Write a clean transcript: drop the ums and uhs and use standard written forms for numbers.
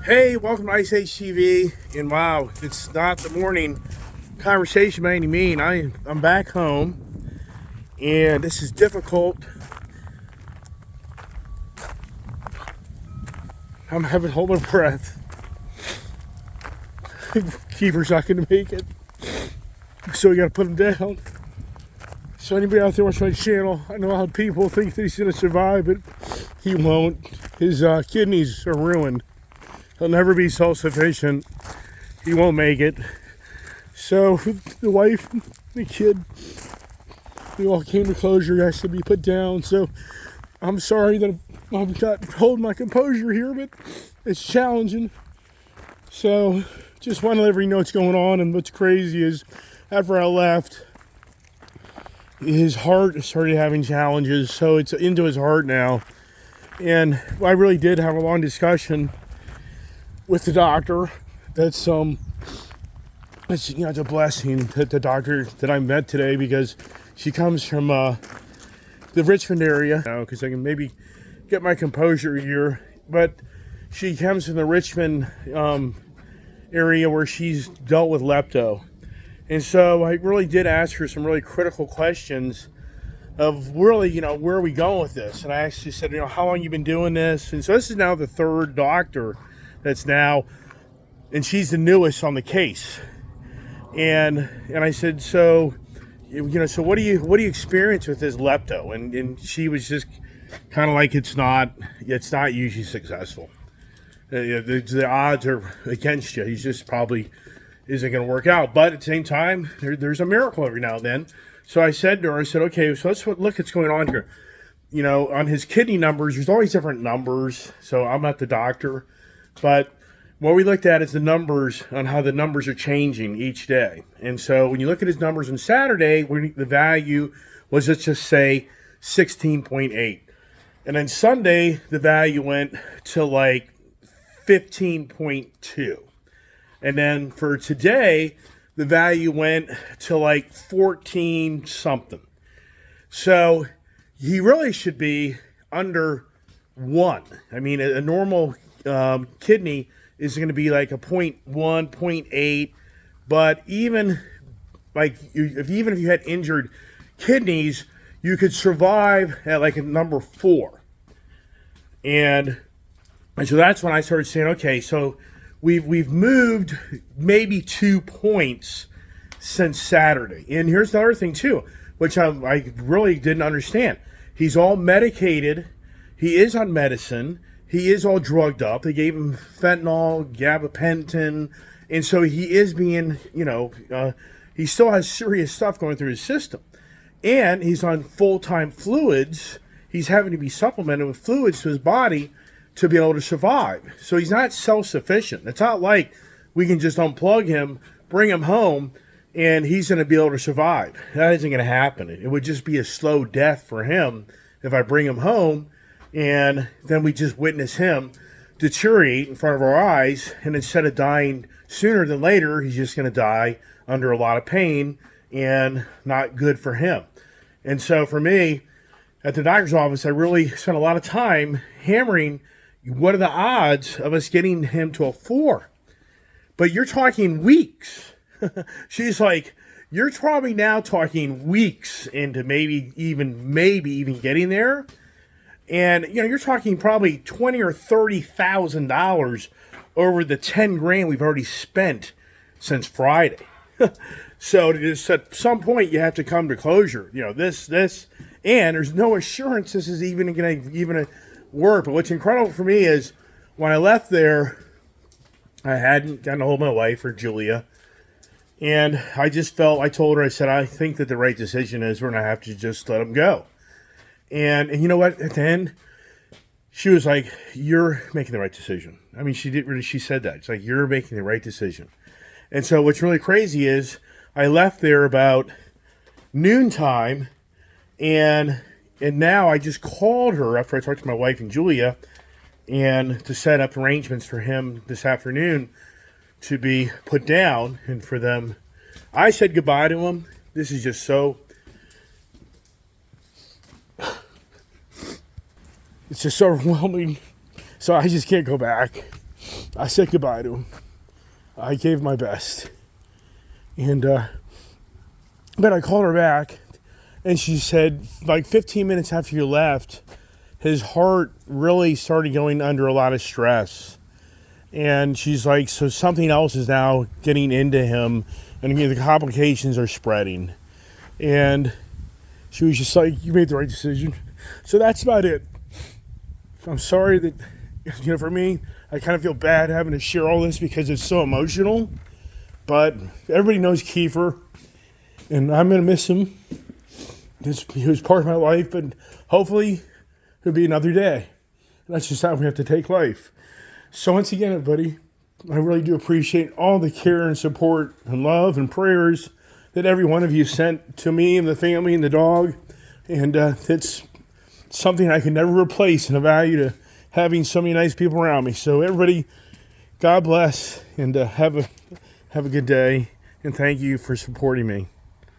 Hey, welcome to Ice Age TV. And wow, it's not the morning conversation by any means. I'm back home, and this is difficult. I'm having hold my breath. Keifer's not going to make it, so we got to put him down. So anybody out there watching my channel, I know how people think that he's going to survive, but he won't. His kidneys are ruined. He'll never be self-sufficient. He won't make it. So the wife, the kid, we all came to closure. He has to be put down. So I'm sorry that I've got to hold my composure here, but it's challenging. So just want to let everybody know what's going on. And what's crazy is after I left, his heart started having challenges. So it's into his heart now. And I really did have a long discussion with the doctor. It's it's a blessing that the doctor that I met today, because she comes from the Richmond area now, because I can maybe get my composure here. But she comes from the Richmond area where she's dealt with lepto, and so I really did ask her some really critical questions of really, where are we going with this? And I actually said, how long you been doing this? And so this is now the third doctor that's now, and she's the newest on the case. And I said, so what do you experience with this lepto? And she was just kind of like, it's not usually successful. The odds are against you. He's just probably isn't going to work out. But at the same time, there's a miracle every now and then. So I said to her, okay, so let's look what's going on here. On his kidney numbers, there's always different numbers. So I'm not the doctor. But what we looked at is the numbers on how the numbers are changing each day. And so when you look at his numbers on Saturday, the value was, let's just say, 16.8. And then Sunday, the value went to like 15.2. And then for today, the value went to like 14 something. So he really should be under 1. I mean, a normal kidney is going to be like a 0.1, 0.8, but even if you had injured kidneys, you could survive at like a number 4. And so that's when I started saying, okay, so we've moved maybe 2 points since Saturday. And here's the other thing too, which I really didn't understand. He's all medicated. He is on medicine. He is all drugged up. They gave him fentanyl, gabapentin, and so he is being, he still has serious stuff going through his system. And he's on full-time fluids. He's having to be supplemented with fluids to his body to be able to survive. So he's not self-sufficient. It's not like we can just unplug him, bring him home, and he's going to be able to survive. That isn't going to happen. It would just be a slow death for him if I bring him home, and then we just witness him deteriorate in front of our eyes, and instead of dying sooner than later, he's just going to die under a lot of pain and not good for him. And so for me, at the doctor's office, I really spent a lot of time hammering, what are the odds of us getting him to a 4? But you're talking weeks. She's like, you're probably now talking weeks into maybe even getting there. And you're talking probably $20,000 or $30,000 over the $10,000 we've already spent since Friday. So at some point you have to come to closure. This, and there's no assurance this is even going to work. But what's incredible for me is when I left there, I hadn't gotten a hold of my wife or Julia, and I told her, I said, I think that the right decision is we're going to have to just let him go. And you know what? At the end, she was like, you're making the right decision. I mean, she said that. It's like, you're making the right decision. And so what's really crazy is I left there about noontime, and now I just called her after I talked to my wife and Julia, and to set up arrangements for him this afternoon to be put down, and for them. I said goodbye to him. This is just so... It's just so overwhelming. So I just can't go back. I said goodbye to him. I gave my best. And, but I called her back, and she said, like 15 minutes after you left, his heart really started going under a lot of stress. And she's like, so something else is now getting into him, and the complications are spreading. And she was just like, you made the right decision. So that's about it. I'm sorry that, for me, I kind of feel bad having to share all this because it's so emotional. But everybody knows Keifer, and I'm going to miss him. He was part of my life, but hopefully it'll be another day. And that's just how we have to take life. So once again, everybody, I really do appreciate all the care and support and love and prayers that every one of you sent to me and the family and the dog. And it's something I can never replace in the value to having so many nice people around me. So everybody, God bless, and have a good day. And thank you for supporting me.